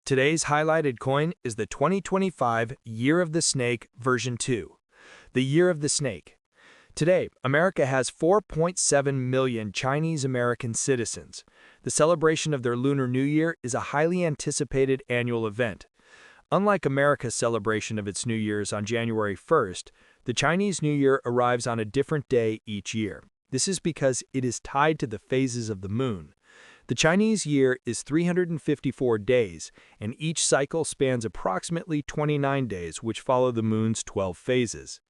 Today's highlighted coin is the 2025 Year of the Snake version 2. The Year of the Snake. Today, America has 4.7 million Chinese American citizens. The celebration of their Lunar New Year is a highly anticipated annual event. Unlike America's celebration of its New Year's on January 1st, the Chinese New Year arrives on a different day each year. This is because it is tied to the phases of the moon. The Chinese year is 354 days, and each cycle spans approximately 29 days, which follow the moon's 12 phases.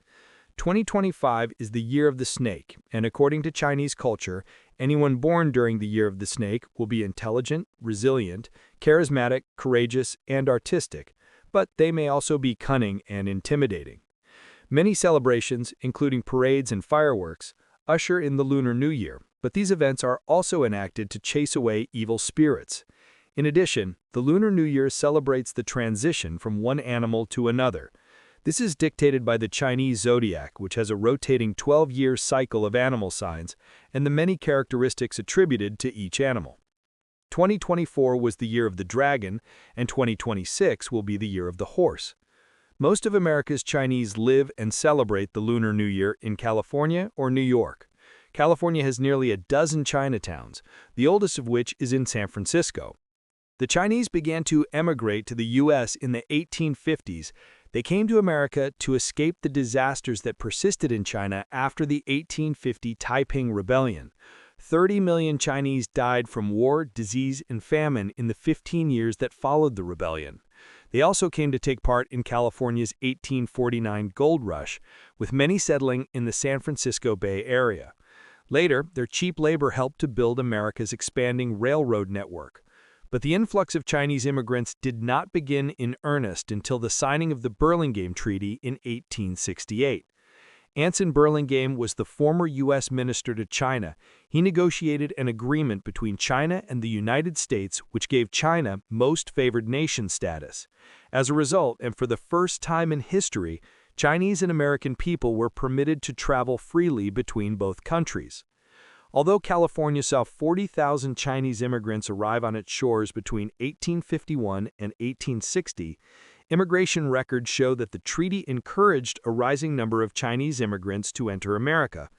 2025 is the Year of the Snake, and according to Chinese culture, anyone born during the Year of the Snake will be intelligent, resilient, charismatic, courageous, and artistic, but they may also be cunning and intimidating. Many celebrations, including parades and fireworks, usher in the Lunar New Year, but these events are also enacted to chase away evil spirits. In addition, the Lunar New Year celebrates the transition from one animal to another. This is dictated by the Chinese zodiac, which has a rotating 12-year cycle of animal signs and the many characteristics attributed to each animal. 2024 was the year of the dragon, and 2026 will be the year of the horse. Most of America's Chinese live and celebrate the Lunar New Year in California or New York. California has nearly a dozen Chinatowns, the oldest of which is in San Francisco. The Chinese began to emigrate to the U.S. in the 1850s. They came to America to escape the disasters that persisted in China after the 1850 Taiping Rebellion. 30 million Chinese died from war, disease, and famine in the 15 years that followed the rebellion. They also came to take part in California's 1849 gold rush, with many settling in the San Francisco Bay Area. Later, their cheap labor helped to build America's expanding railroad network. But the influx of Chinese immigrants did not begin in earnest until the signing of the Burlingame Treaty in 1868. Anson Burlingame was the former U.S. minister to China. He negotiated an agreement between China and the United States which gave China most favored nation status. As a result, and for the first time in history, Chinese and American people were permitted to travel freely between both countries. Although California saw 40,000 Chinese immigrants arrive on its shores between 1851 and 1860, immigration records show that the treaty encouraged a rising number of Chinese immigrants to enter America.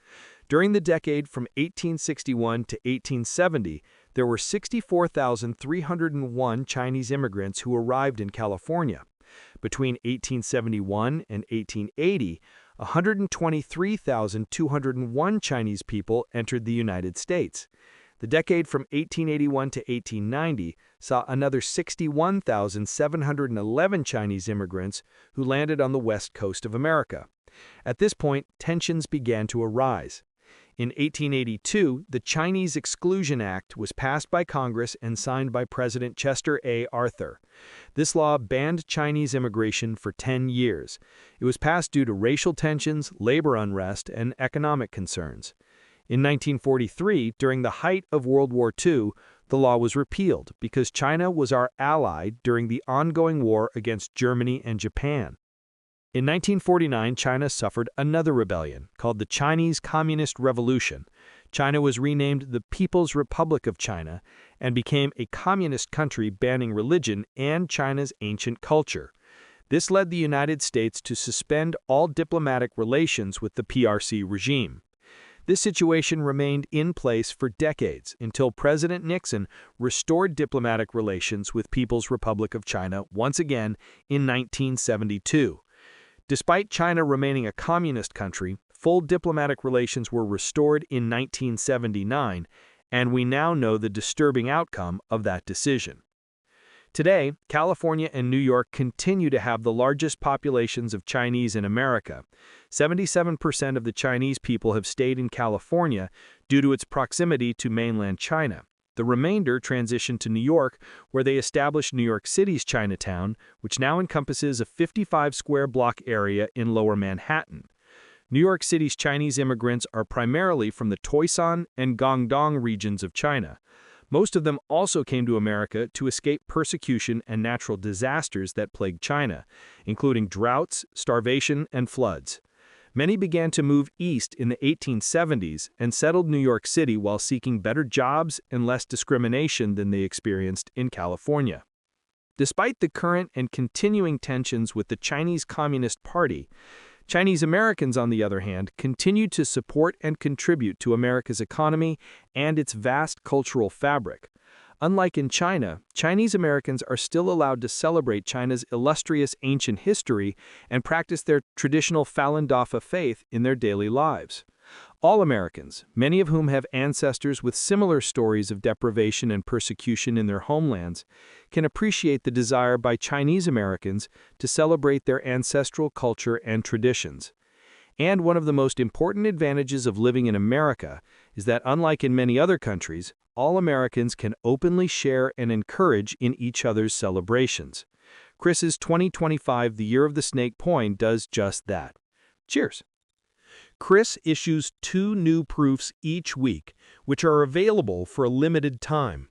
During the decade from 1861 to 1870, there were 64,301 Chinese immigrants who arrived in California. Between 1871 and 1880, 123,201 Chinese people entered the United States. The decade from 1881 to 1890 saw another 61,711 Chinese immigrants who landed on the west coast of America. At this point, tensions began to arise. In 1882, the Chinese Exclusion Act was passed by Congress and signed by President Chester A. Arthur. This law banned Chinese immigration for 10 years. It was passed due to racial tensions, labor unrest, and economic concerns. In 1943, during the height of World War II, the law was repealed because China was our ally during the ongoing war against Germany and Japan. In 1949, China suffered another rebellion, called the Chinese Communist Revolution. China was renamed the People's Republic of China and became a communist country banning religion and China's ancient culture. This led the United States to suspend all diplomatic relations with the PRC regime. This situation remained in place for decades until President Nixon restored diplomatic relations with People's Republic of China once again in 1972. Despite China remaining a communist country, full diplomatic relations were restored in 1979, and we now know the disturbing outcome of that decision. Today, California and New York continue to have the largest populations of Chinese in America. 77% of the Chinese people have stayed in California due to its proximity to mainland China. The remainder transitioned to New York, where they established New York City's Chinatown, which now encompasses a 55-square-block area in Lower Manhattan. New York City's Chinese immigrants are primarily from the Toisan and Guangdong regions of China. Most of them also came to America to escape persecution and natural disasters that plagued China, including droughts, starvation, and floods. Many began to move east in the 1870s and settled New York City while seeking better jobs and less discrimination than they experienced in California. Despite the current and continuing tensions with the Chinese Communist Party, Chinese Americans, on the other hand, continue to support and contribute to America's economy and its vast cultural fabric. Unlike in China, Chinese Americans are still allowed to celebrate China's illustrious ancient history and practice their traditional Falun Dafa faith in their daily lives. All Americans, many of whom have ancestors with similar stories of deprivation and persecution in their homelands, can appreciate the desire by Chinese Americans to celebrate their ancestral culture and traditions. And one of the most important advantages of living in America is that, unlike in many other countries, all Americans can openly share and encourage in each other's celebrations. Chris's 2025 The Year of the Snake coin does just that. Cheers! Chris issues 2 new proofs each week, which are available for a limited time.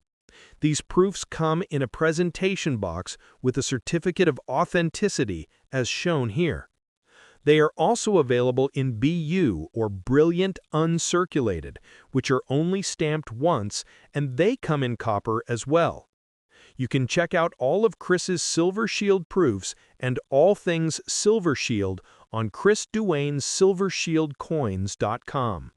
These proofs come in a presentation box with a certificate of authenticity, as shown here. They are also available in BU, or Brilliant Uncirculated, which are only stamped once, and they come in copper as well. You can check out all of Chris's Silver Shield proofs and all things Silver Shield on ChrisDuaneSilverShieldCoins.com.